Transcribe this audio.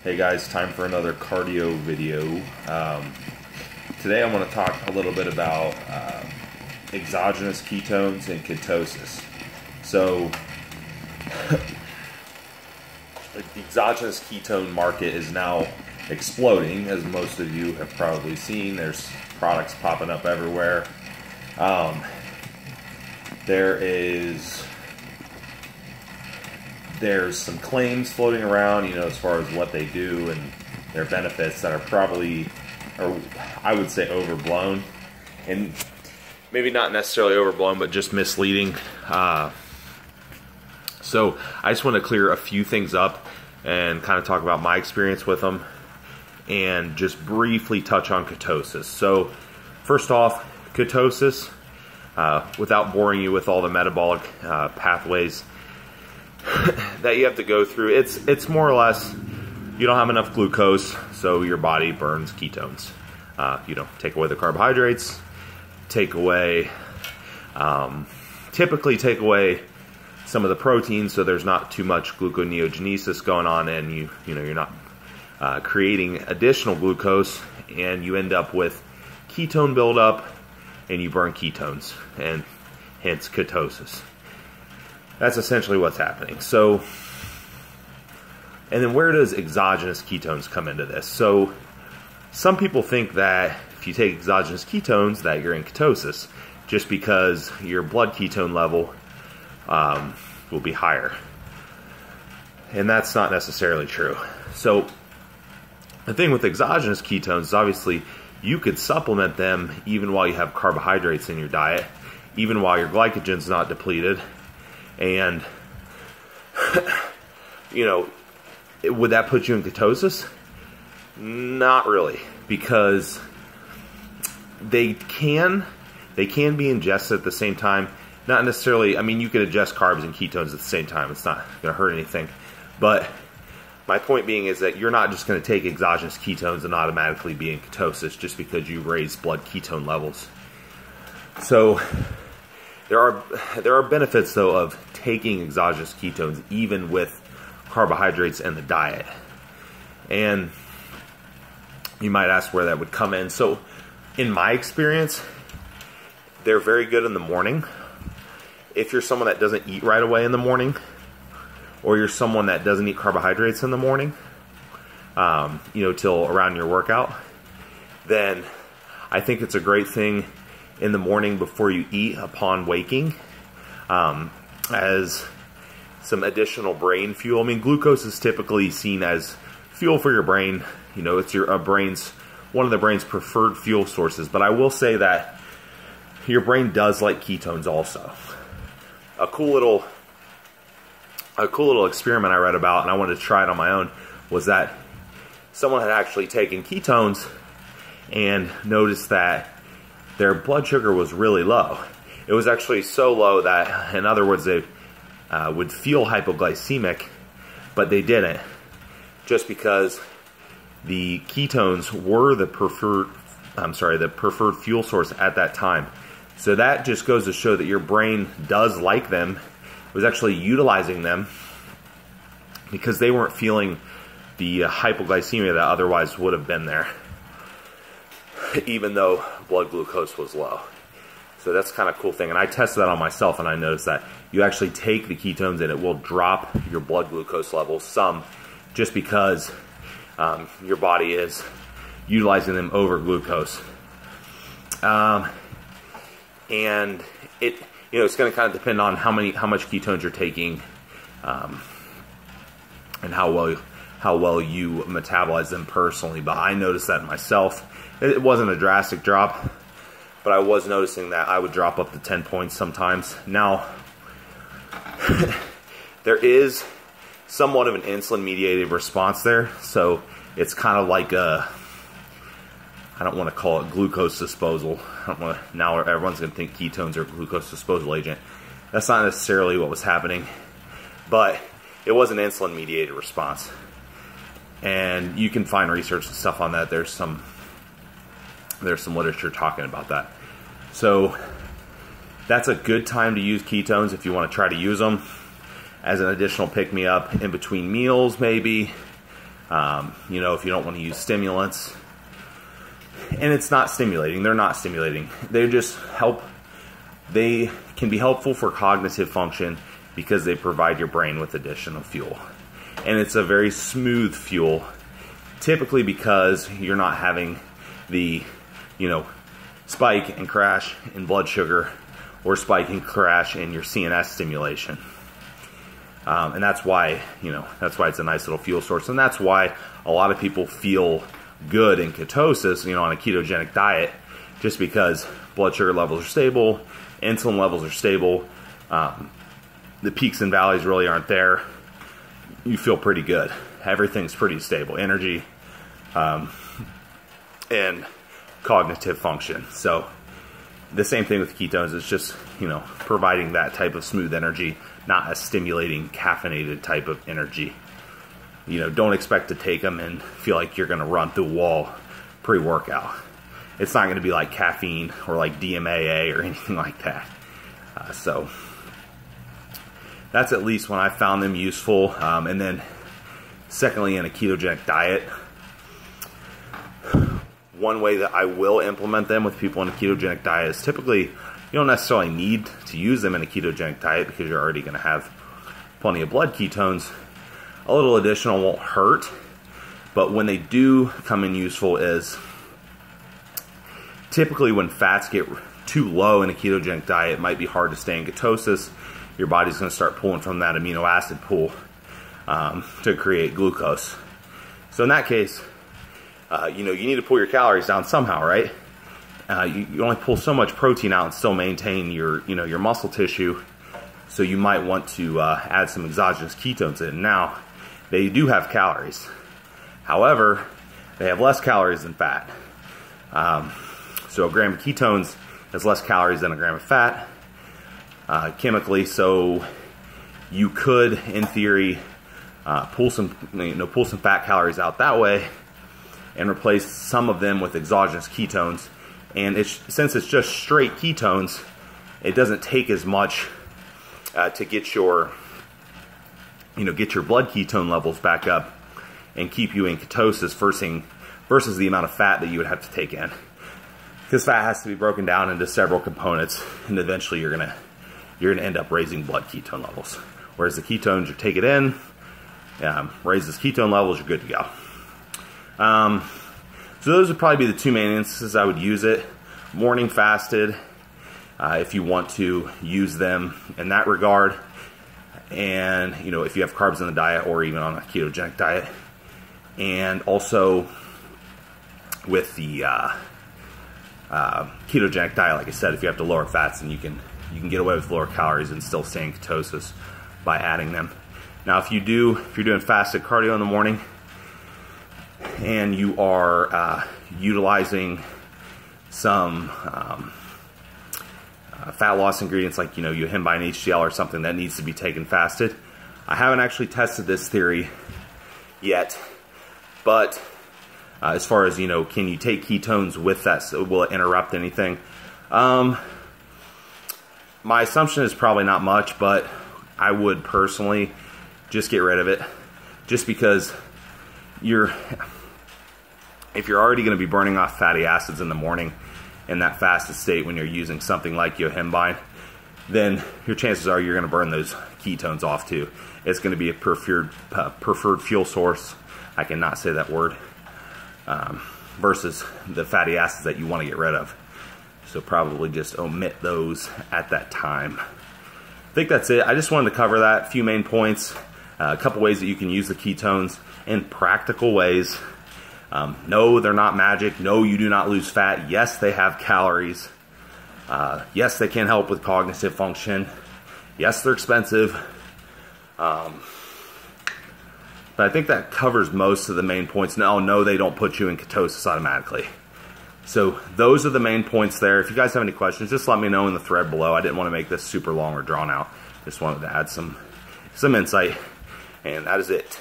Hey guys, time for another cardio video. Today I want to talk a little bit about exogenous ketones and ketosis. So, the exogenous ketone market is now exploding, as most of you have probably seen. There's products popping up everywhere. There's some claims floating around, as far as what they do and their benefits that are probably, or I would say, overblown. And maybe not necessarily overblown, but just misleading. So I just want to clear a few things up and kind of talk about my experience with them and just briefly touch on ketosis. So first off, ketosis, without boring you with all the metabolic pathways that you have to go through, it's more or less you don't have enough glucose, so your body burns ketones. Take away the carbohydrates, typically take away some of the protein, so there's not too much gluconeogenesis going on, and you're not creating additional glucose, and you end up with ketone buildup, and you burn ketones, and hence ketosis. That's essentially what's happening. So, and then where does exogenous ketones come into this? So, some people think that if you take exogenous ketones that you're in ketosis, just because your blood ketone level will be higher. And that's not necessarily true. So, the thing with exogenous ketones is obviously you could supplement them even while you have carbohydrates in your diet, even while your glycogen's not depleted. And, would that put you in ketosis? Not really, because they can be ingested at the same time. Not necessarily, you could ingest carbs and ketones at the same time. It's not going to hurt anything. But my point being is that you're not just going to take exogenous ketones and automatically be in ketosis just because you raise blood ketone levels. So there are benefits, though, of taking exogenous ketones even with carbohydrates in the diet. And you might ask where that would come in. So in my experience, they're very good in the morning. If you're someone that doesn't eat right away in the morning, or you're someone that doesn't eat carbohydrates in the morning, till around your workout, then I think it's a great thing in the morning before you eat upon waking, as some additional brain fuel. Glucose is typically seen as fuel for your brain. It's one of the brain's preferred fuel sources. But I will say that your brain does like ketones also. A cool little experiment I read about, and I wanted to try it on my own, was that someone had actually taken ketones and noticed that their blood sugar was really low. It was actually so low that, in other words, they would feel hypoglycemic, but they didn't, just because the ketones were the preferred fuel source at that time. So that just goes to show that your brain does like them. It was actually utilizing them because they weren't feeling the hypoglycemia that otherwise would have been there, even though blood glucose was low. So that's kind of a cool thing. And I tested that on myself, and I noticed that you actually take the ketones and it will drop your blood glucose levels some, just because your body is utilizing them over glucose. And it's going to kind of depend on how much ketones you're taking, and how well you metabolize them personally. But I noticed that in myself. It wasn't a drastic drop, but I was noticing that I would drop up to 10 points sometimes. Now, there is somewhat of an insulin-mediated response there, so it's kind of like I don't want to call it glucose disposal. Now everyone's going to think ketones are a glucose disposal agent. That's not necessarily what was happening, but it was an insulin-mediated response. And you can find research and stuff on that. There's some literature talking about that. So that's a good time to use ketones if you want to try to use them as an additional pick-me-up in between meals, maybe. You know, if you don't want to use stimulants. And it's not stimulating. They're not stimulating. They just help. They can be helpful for cognitive function because they provide your brain with additional fuel. And it's a very smooth fuel, typically because you're not having the, you know, spike and crash in blood sugar or spike and crash in your CNS stimulation. And that's why, you know, that's why it's a nice little fuel source. And that's why a lot of people feel good in ketosis, you know, on a ketogenic diet, just because blood sugar levels are stable, insulin levels are stable, the peaks and valleys really aren't there. You feel pretty good. Everything's pretty stable. Energy, and cognitive function. So the same thing with ketones. It's just, you know, providing that type of smooth energy, not a stimulating, caffeinated type of energy. You know, don't expect to take them and feel like you're going to run through a wall pre-workout. It's not going to be like caffeine or like DMAA or anything like that. So that's at least when I found them useful. And then secondly, in a ketogenic diet, one way that I will implement them with people in a ketogenic diet is typically you don't necessarily need to use them in a ketogenic diet because you're already going to have plenty of blood ketones. A little additional won't hurt, but when they do come in useful is typically when fats get too low in a ketogenic diet, it might be hard to stay in ketosis. Your body's going to start pulling from that amino acid pool to create glucose. So in that case, you know, you need to pull your calories down somehow, right? You only pull so much protein out and still maintain your, you know, your muscle tissue. So you might want to add some exogenous ketones in. Now, they do have calories. However, they have less calories than fat. So a gram of ketones has less calories than a gram of fat chemically. So you could, in theory, pull some fat calories out that way and replace some of them with exogenous ketones. And since it's just straight ketones, it doesn't take as much to get your blood ketone levels back up and keep you in ketosis versus the amount of fat that you would have to take in. Because fat has to be broken down into several components, and eventually you're gonna end up raising blood ketone levels. Whereas the ketones, you take it in, raises ketone levels, you're good to go. So those would probably be the two main instances I would use it. Morning fasted, if you want to use them in that regard. And, you know, if you have carbs in the diet or even on a ketogenic diet. And also with the ketogenic diet, like I said, if you have to lower fats, then you can get away with lower calories and still stay in ketosis by adding them. Now, if you're doing fasted cardio in the morning and you are utilizing some fat loss ingredients like, you know, yohimbine HDL or something that needs to be taken fasted. I haven't actually tested this theory yet, but as far as, you know, can you take ketones with that? So will it interrupt anything? My assumption is probably not much, but I would personally just get rid of it, just because if you're already going to be burning off fatty acids in the morning in that fasted state when you're using something like yohimbine, then your chances are you're going to burn those ketones off too. It's going to be a preferred fuel source. I cannot say that word. Versus the fatty acids that you want to get rid of. So probably just omit those at that time. I think that's it. I just wanted to cover that. A few main points. A couple ways that you can use the ketones in practical ways. No, they're not magic. No, you do not lose fat. Yes, they have calories. Yes, they can help with cognitive function. Yes, they're expensive. But I think that covers most of the main points. No, they don't put you in ketosis automatically. So those are the main points there. If you guys have any questions, just let me know in the thread below. I didn't want to make this super long or drawn out. Just wanted to add some insight. And that is it.